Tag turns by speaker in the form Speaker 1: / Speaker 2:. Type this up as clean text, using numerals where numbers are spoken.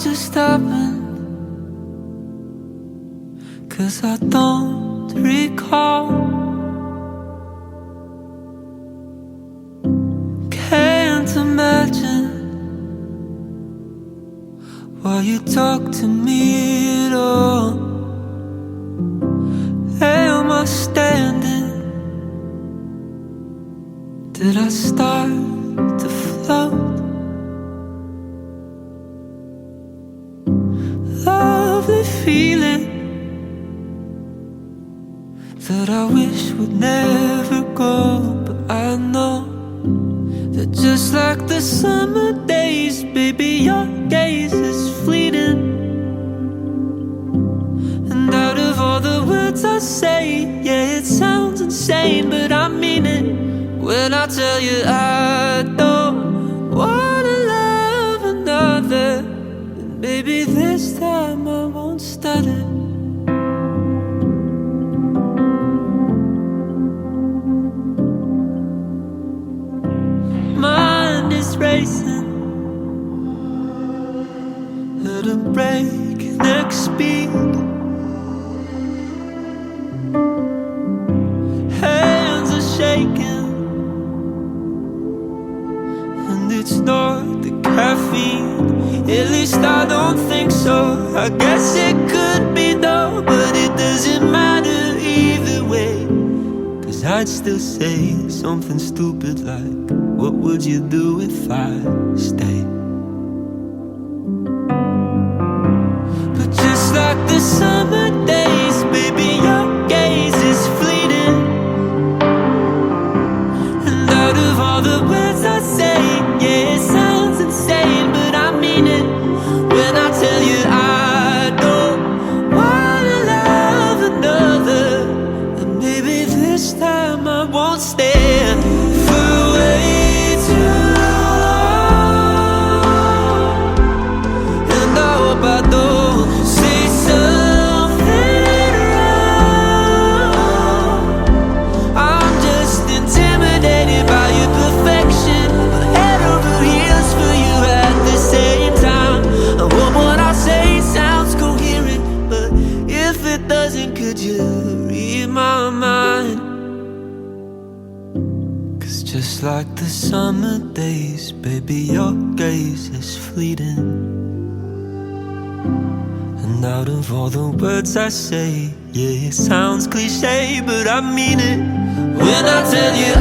Speaker 1: just happened, 'cause I don't recall. Can't imagine why you talk to me at all. Am I standing? Did I start to float? Lovely feeling that I wish would never go. But I know that just like the summer days, baby, your gaze is fleeting. And out of all the words I say, yeah, it sounds insane, but I mean it when I tell you I don't wanna love another. And baby, this time I won't stutter. Mind is racing at a breakneck speed. Hands are shaking, and it's not the caffeine. At least I don't think so. I guess it could be though, but it doesn't matter either way. 'Cause I'd still say something stupid like, what would you do if I stayed? But just like the summer days, baby, your gaze is fleeting. And out of all the words I say, yeah, it sounds insane, but I mean it when I tell you I don't wanna love another. And maybe this time I won't stand for way too long. And I hope I don't say something wrong. I'm just intimidated by your perfection, but head over heels for you at the same time. I hope what I say sounds coherent, but if it doesn't, could you read my mind? 'Cause just like the summer days, baby, your gaze is fleeting. And out of all the words I say, yeah, it sounds cliche, but I mean it when I tell you